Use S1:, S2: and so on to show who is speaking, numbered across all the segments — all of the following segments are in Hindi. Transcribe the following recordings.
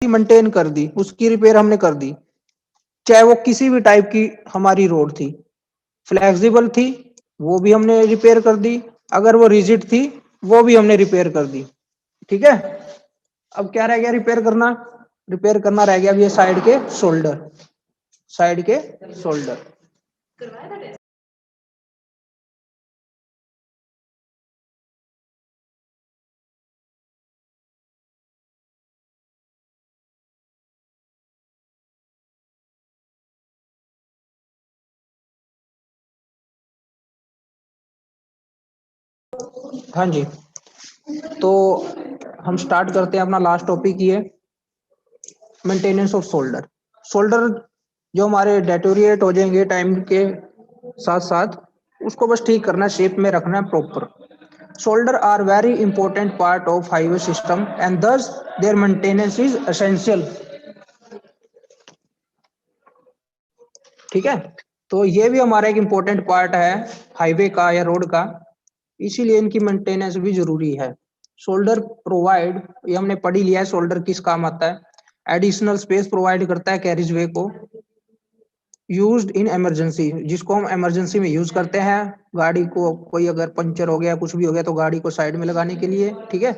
S1: उसकी मेंटेन कर दी, उसकी रिपेयर हमने कर दी, चाहे वो किसी भी टाइप की हमारी रोड थी, फ्लेक्सिबल थी वो भी हमने रिपेयर कर दी, अगर वो रिजिड थी वो भी हमने रिपेयर कर दी। ठीक है, अब क्या रह गया रिपेयर करना? रिपेयर करना रह गया अब ये साइड के शोल्डर, साइड के शोल्डर। हाँ जी, तो हम स्टार्ट करते हैं अपना लास्ट टॉपिक ये मेंटेनेंस ऑफ शोल्डर। शोल्डर जो हमारे डेटोरिएट हो जाएंगे टाइम के साथ साथ, उसको बस ठीक करना, शेप में रखना है proper. Shoulder are very important part of highway system and thus their maintenance is essential. ठीक है, तो ये भी हमारा एक इंपॉर्टेंट पार्ट है हाईवे का या रोड का, इसीलिए इनकी मेंटेनेंस भी जरूरी है। शोल्डर प्रोवाइड, ये हमने पढ़ ही लिया है शोल्डर किस काम आता है। एडिशनल स्पेस प्रोवाइड करता है कैरिज वे को, यूज्ड इन इमरजेंसी, जिसको हम इमरजेंसी में यूज करते हैं, गाड़ी को कोई अगर पंचर हो गया कुछ भी हो गया तो गाड़ी को साइड में लगाने के लिए। ठीक है,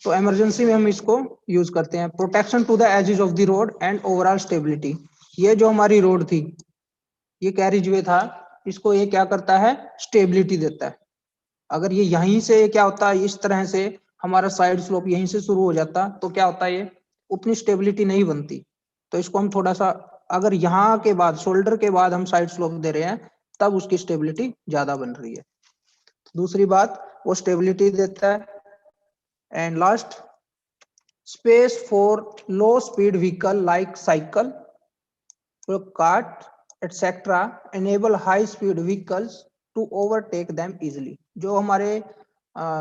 S1: तो इमरजेंसी में हम इसको यूज करते हैं। Protection to the edges of the road and overall stability, ये जो हमारी रोड थी, ये कैरिज वे था, इसको ये क्या करता है? स्टेबिलिटी देता है। अगर ये यहीं से क्या होता है, इस तरह से हमारा साइड स्लोप यहीं से शुरू हो जाता तो क्या होता है, ये उतनी स्टेबिलिटी नहीं बनती। तो इसको हम थोड़ा सा, अगर यहाँ के बाद शोल्डर के बाद हम साइड स्लोप दे रहे हैं तब उसकी स्टेबिलिटी ज्यादा बन रही है। दूसरी बात, वो स्टेबिलिटी देता है। And last, space for low speed vehicle like cycle, cart etc enable high speed vehicles to overtake them easily। जो हमारे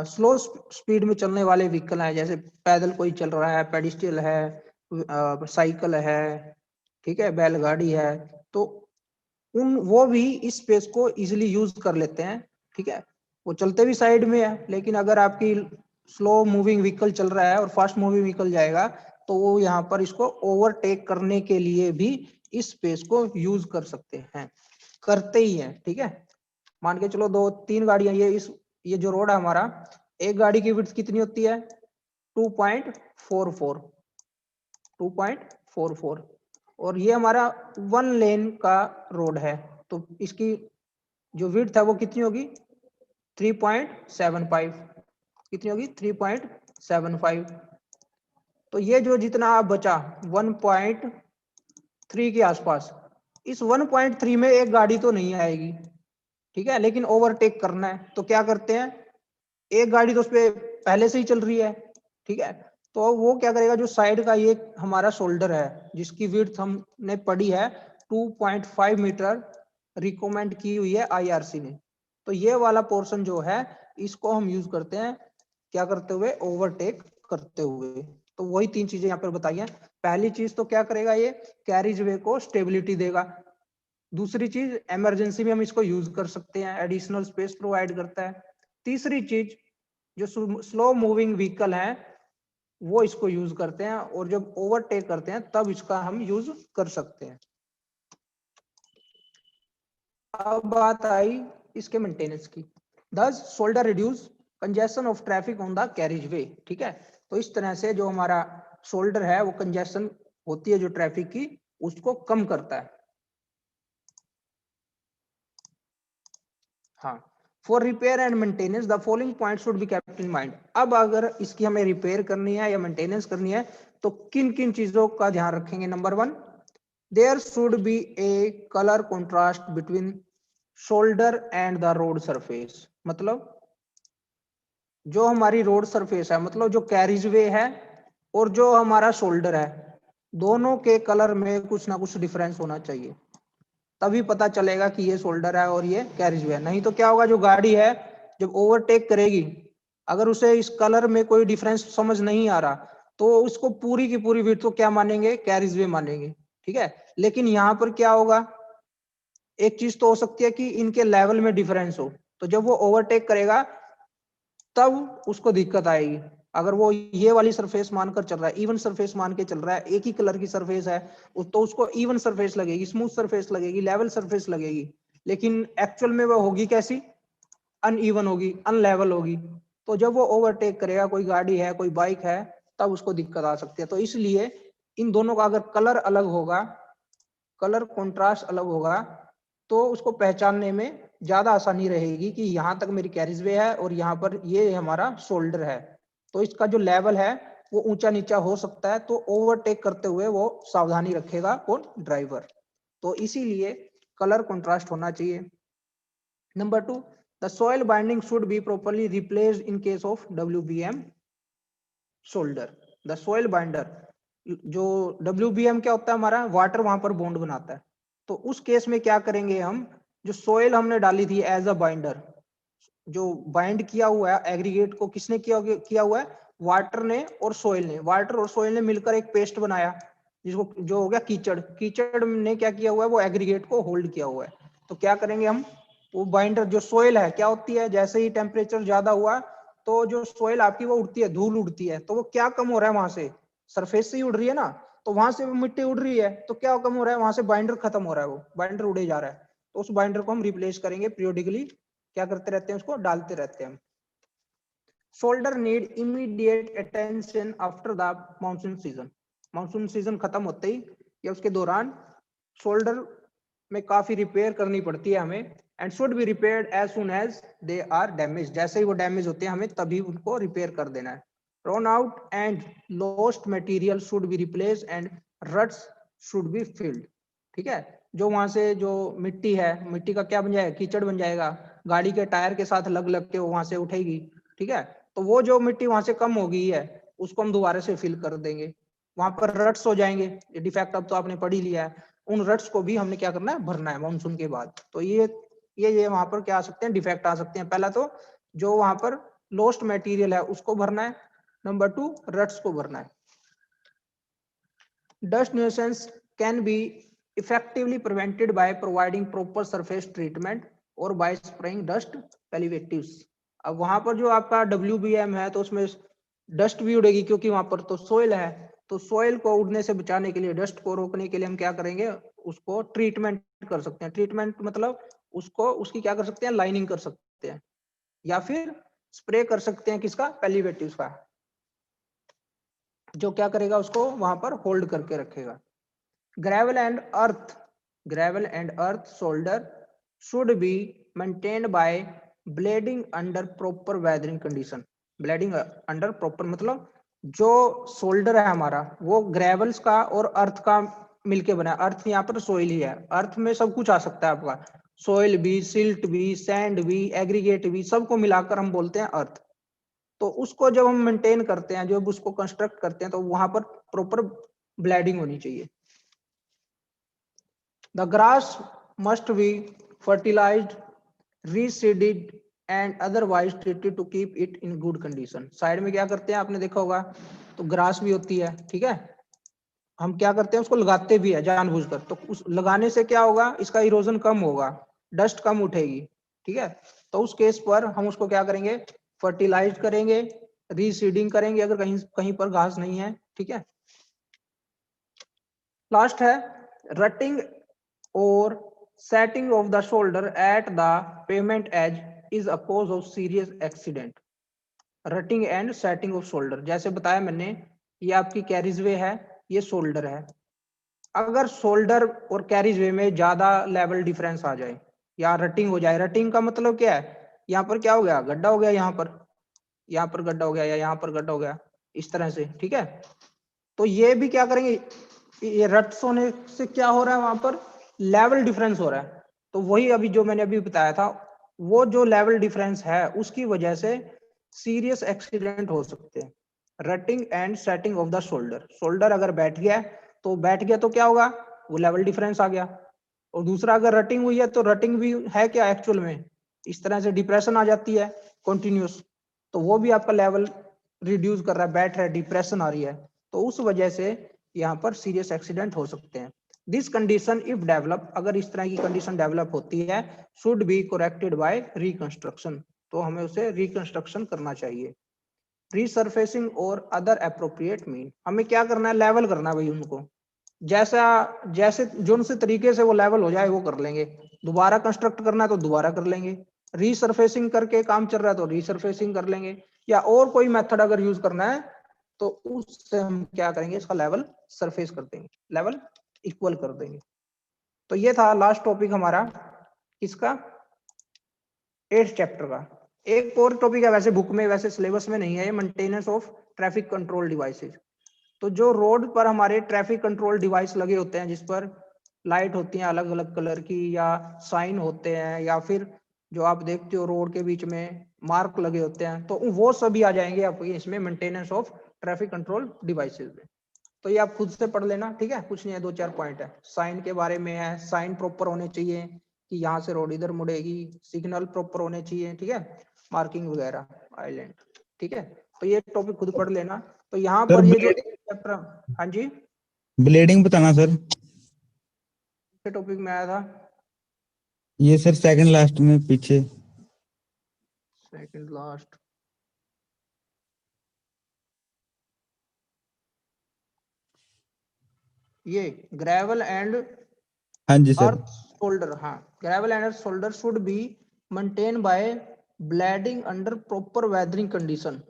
S1: स्लो स्पीड में चलने वाले व्हीकल हैं, जैसे पैदल कोई चल रहा है, पेडिस्ट्रियल है, साइकिल है, ठीक है, बैलगाड़ी है, तो उन वो भी इस स्पेस को इजीली यूज कर लेते हैं। ठीक है, वो चलते भी साइड में है, लेकिन अगर आपकी स्लो मूविंग व्हीकल चल रहा है और फास्ट मूविंग व्हीकल जाएगा तो वो यहाँ पर इसको ओवरटेक करने के लिए भी इस स्पेस को यूज कर सकते हैं, करते ही हैं। ठीक है, मान के चलो दो तीन गाड़ियां, ये जो रोड है हमारा, एक गाड़ी की विड्थ कितनी होती है? 2.44, 2.44, और ये हमारा वन लेन का रोड है, तो इसकी जो विड्थ है वो कितनी होगी? 3.75, कितनी होगी? 3.75। तो ये जो जितना आप बचा 1.3 के आसपास, इस 1.3 में एक गाड़ी तो नहीं आएगी। ठीक है, लेकिन ओवरटेक करना है तो क्या करते हैं, एक गाड़ी तो उस पर पहले से ही चल रही है। ठीक है, तो वो क्या करेगा, जो साइड का ये हमारा शोल्डर है जिसकी विड्थ हमने पढ़ी है 2.5 मीटर रिकमेंड की हुई है आईआरसी ने, तो ये वाला पोर्शन जो है इसको हम यूज करते हैं क्या करते हुए? ओवरटेक करते हुए। तो वही तीन चीजें यहाँ पर बताई हैं। पहली चीज तो क्या करेगा, ये कैरिज वे को स्टेबिलिटी देगा। दूसरी चीज, इमरजेंसी में हम इसको यूज कर सकते हैं, एडिशनल स्पेस प्रोवाइड करता है। तीसरी चीज, जो स्लो मूविंग व्हीकल है वो इसको यूज करते हैं, और जब ओवरटेक करते हैं तब इसका हम यूज कर सकते हैं। अब बात आई इसके मेंटेनेंस की। दस shoulder reduce congestion of traffic on the carriageway. ठीक है, तो इस तरह से जो हमारा शोल्डर है वो कंजेशन होती है जो ट्रैफिक की, उसको कम करता है। हाँ, for repair and maintenance the following point should be kept in mind. अब अगर इसकी हमें रिपेयर करनी है या मेंटेनेंस करनी है तो किन किन चीजों का ध्यान रखेंगे? Number one, there should be a colour contrast between shoulder and the road surface. मतलब जो हमारी रोड सरफेस है, मतलब जो कैरिज वे है और जो हमारा शोल्डर है, दोनों के कलर में कुछ ना कुछ डिफरेंस होना चाहिए, तभी पता चलेगा कि ये शोल्डर है और ये कैरिज वे है। नहीं तो क्या होगा, जो गाड़ी है जब ओवरटेक करेगी, अगर उसे इस कलर में कोई डिफरेंस समझ नहीं आ रहा तो उसको पूरी की पूरी विड्थ तो क्या मानेंगे? कैरिज वे मानेंगे। ठीक है, लेकिन यहाँ पर क्या होगा, एक चीज तो हो सकती है कि इनके लेवल में डिफरेंस हो, तो जब वो ओवरटेक करेगा तब उसको दिक्कत आएगी। अगर वो ये वाली सरफेस मानकर चल रहा है, इवन सरफेस मान के चल रहा है, एक ही कलर की सरफेस है, तो उसको इवन सरफेस लगेगी, स्मूथ सरफेस लगेगी, लेवल सरफेस लगेगी। लेकिन एक्चुअल में वो होगी कैसी, अनइवन होगी, अनलेवल होगी। तो जब वो ओवरटेक करेगा, कोई गाड़ी है, कोई बाइक है, तब उसको दिक्कत आ सकती है। तो इसलिए इन दोनों का अगर कलर अलग होगा, कलर कॉन्ट्रास्ट अलग होगा, तो उसको पहचानने में ज्यादा आसानी रहेगी कि यहाँ तक मेरी कैरिज वे है और यहाँ पर ये हमारा शोल्डर है। तो इसका जो लेवल है वो ऊंचा नीचा हो सकता है, तो ओवरटेक करते हुए वो सावधानी रखेगा कौन, ड्राइवर। तो इसीलिए कलर कॉन्ट्रास्ट होना चाहिए। Number 2, the soil binding should be properly replaced in case of WBM shoulder. The soil binder, जो WBM क्या होता है हमारा, वाटर वहां पर बॉन्ड बनाता है। तो उस केस में क्या करेंगे हम, जो सॉइल हमने डाली थी एज अ बाइंडर, जो बाइंड किया हुआ है एग्रीगेट को, किसने किया हुआ है, वाटर ने और सोइल ने। वाटर और सोइल ने मिलकर एक पेस्ट बनाया, जिसको जो हो गया कीचड़। कीचड़ ने क्या किया हुआ है, वो एग्रीगेट को होल्ड किया हुआ है। तो क्या करेंगे हम, वो बाइंडर जो सोइल है क्या होती है, जैसे ही टेम्परेचर ज्यादा हुआ तो जो सोइल आपकी वो उड़ती है, धूल उड़ती है। तो वो क्या कम हो रहा है, वहां से सरफेस से ही उड़ रही है ना, तो वहां से मिट्टी उड़ रही है, तो क्या कम हो रहा है, वहां से बाइंडर खत्म हो रहा है, वो बाइंडर उड़े जा रहा है। तो उस बाइंडर को हम रिप्लेस करेंगे पीरियोडिकली, क्या करते रहते हैं, उसको डालते रहते हैं। Shoulder need immediate attention after the monsoon season. Monsoon season खत्म होते ही या उसके दौरान शोल्डर में काफी रिपेयर करनी पड़ती है हमें, and should be repaired as soon as they are damage. जैसे ही वो डैमेज होते हैं हमें तभी उनको रिपेयर कर देना है। Run out and lost material should be replace and रट्स should be filled. ठीक है, जो वहां से जो मिट्टी है, मिट्टी का क्या बन जाएगा, कीचड़ बन जाएगा, गाड़ी के टायर के साथ लग लग के वो वहां से उठेगी। ठीक है, तो वो जो मिट्टी वहां से कम हो गई है उसको हम दोबारा से फिल कर देंगे। वहां पर रट्स हो जाएंगे, डिफेक्ट अब तो आपने पढ़ ही लिया है, उन रट्स को भी हमने क्या करना है, भरना है मानसून के बाद। तो ये वहां पर क्या आ सकते हैं, डिफेक्ट आ सकते हैं। पहला तो जो वहां पर लॉस्ट मटेरियल है उसको भरना है, नंबर 2 रट्स को भरना है। Dust nuisance can be effectively prevented by providing proper surface treatment और by spraying dust palliatives। अब वहां पर जो आपका WBM है तो उसमें डस्ट भी उड़ेगी, क्योंकि वहां पर तो सोइल है। तो सोइल को उड़ने से बचाने के लिए, डस्ट को रोकने के लिए हम क्या करेंगे, उसको ट्रीटमेंट कर सकते हैं। ट्रीटमेंट मतलब उसको, उसकी क्या कर सकते हैं, लाइनिंग कर सकते हैं, या फिर स्प्रे कर सकते हैं किसका, पैलिवेटिव्स का, जो क्या करेगा, उसको वहां पर होल्ड करके रखेगा। gravel and earth gravel and earth shoulder should be maintained by blading under proper weathering condition। Blending under proper मतलब जो शोल्डर है हमारा वो ग्रेवल्स का और अर्थ का मिलके बना है। अर्थ यहाँ पर सोइल ही है, अर्थ में सब कुछ आ सकता है आपका, सोइल भी, सिल्ट भी, सैंड भी, एग्रीगेट भी, सबको मिलाकर हम बोलते हैं अर्थ। तो उसको जब हम मेंटेन करते हैं, जब उसको कंस्ट्रक्ट करते हैं, तो वहां पर प्रॉपर ब्लेडिंग होनी चाहिए। The grass must be fertilized, reseeded and otherwise treated to keep it in good condition। Side में क्या करते हैं, आपने देखा होगा, तो ग्रास भी होती है। ठीक है, हम क्या करते हैं, उसको लगाते भी है जानबूझकर। तो उस लगाने से क्या होगा, इसका इरोजन कम होगा, डस्ट कम उठेगी। ठीक है, तो उस केस पर हम उसको क्या करेंगे, फर्टिलाइज करेंगे, रीसीडिंग करेंगे अगर कहीं कहीं पर घास नहीं है। ठीक है, लास्ट है rutting or setting of the shoulder at the pavement edge is a cause of serious accident। Rutting and setting off shoulder, जैसे बताया मैंने, ये आपकी कैरिज वे है, ये शोल्डर है। अगर शोल्डर और कैरिज वे में ज्यादा लेवल डिफरेंस आ जाए या रटिंग हो जाए, रटिंग का मतलब क्या है, यहाँ पर क्या हो गया, गड्ढा हो गया, यहाँ पर गड्ढा हो गया, या यहाँ पर गड्ढा हो गया, इस तरह से। ठीक है, तो ये भी क्या करेंगे, ये रट्स होने से क्या हो रहा है, वहां पर लेवल डिफरेंस हो रहा है। तो वही अभी जो मैंने अभी बताया था, वो जो लेवल डिफरेंस है उसकी वजह से सीरियस एक्सीडेंट हो सकते हैं। Rutting and setting of the shoulder, shoulder अगर बैठ गया तो क्या होगा, वो लेवल डिफरेंस आ गया। और दूसरा, अगर रटिंग हुई है तो रटिंग भी है क्या एक्चुअल में, इस तरह से डिप्रेशन आ जाती है कंटिन्यूस, तो वो भी आपका लेवल रिड्यूस कर रहा है, बैठ रहा है, डिप्रेशन आ रही है। तो उस वजह से यहाँ पर सीरियस एक्सीडेंट हो सकते हैं। दिस कंडीशन इफ डेवलप, अगर इस तरह की कंडीशन डेवलप होती है, should be corrected bye reconstruction, तो हमें उसे रिकंस्ट्रक्शन करना चाहिए। रीसरफेसिंग और अदर एप्रोप्रिएट मीन, हमें क्या करना है, लेवल करना है भाई उनको, जैसा जैसे जो से तरीके से वो लेवल हो जाए वो कर लेंगे। दोबारा कंस्ट्रक्ट करना है तो दोबारा कर लेंगे, रीसरफेसिंग करके काम चल रहा है तो रीसरफेसिंग कर लेंगे, या और कोई मेथड अगर यूज करना है तो उससे हम क्या करेंगे, इसका लेवल सरफेस कर देंगे, लेवल इक्वल कर देंगे। तो ये था लास्ट टॉपिक हमारा इसका 8th चैप्टर का। एक और टॉपिक है वैसे बुक में, वैसे सिलेबस में नहीं है, ये maintenance of traffic control devices. तो जो रोड पर हमारे ट्रैफिक कंट्रोल डिवाइस लगे होते हैं, जिस पर लाइट होती हैं अलग अलग कलर की, या साइन होते हैं, या फिर जो आप देखते हो रोड के बीच में मार्क लगे होते हैं, तो वो सभी आ जाएंगे आपके इसमें maintenance of traffic control devices में। तो ये आप खुद से पढ़ लेना, ठीक है, कुछ नहीं है, 2-4 पॉइंट है। साइन के बारे में है, साइन प्रॉपर होने चाहिए कि यहाँ से रोड इधर मुड़ेगी, सिग्नल प्रॉपर होने चाहिए, ठीक है, मार्किंग वगैरह, आइलैंड, ठीक है। तो ये टॉपिक खुद पढ़ लेना। तो यहाँ
S2: सर
S1: पर ये जो
S2: ब्लेडिंग,
S1: चैप्टर, हाँ जी,
S2: ब्लेडिंग बताना सर।
S1: टॉपिक में आया था
S2: ये सर सेकंड लास्ट में पीछे।
S1: सेकंड लास्ट, ये ग्रेवल एंड
S2: हाँ जी सर।
S1: अर्थ शोल्डर, हाँ, gravel and earth shoulder should be maintain by blending under proper weathering condition.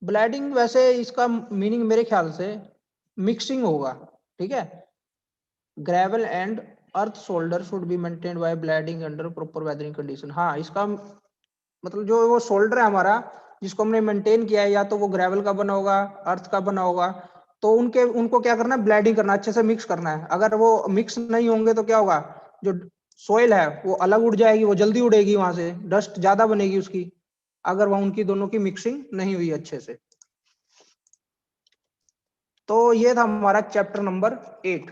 S1: Blending वैसे इसका मीनिंग मेरे ख्याल से मिक्सिंग होगा, ठीक है। Gravel and earth shoulder should be maintained by blending under proper weathering condition. हाँ, इसका मतलब जो वो शोल्डर है हमारा जिसको हमने मेंटेन किया है, या तो वो ग्रेवल का बना होगा, अर्थ का बना होगा, तो उनको क्या करना है, ब्लेडिंग करना, अच्छे से मिक्स करना है। अगर वो मिक्स नहीं होंगे तो क्या होगा, जो सोइल है वो अलग उड़ जाएगी, वो जल्दी उड़ेगी, वहां से डस्ट ज्यादा बनेगी उसकी, अगर वहां उनकी दोनों की मिक्सिंग नहीं हुई अच्छे से। तो ये था हमारा चैप्टर नंबर 8।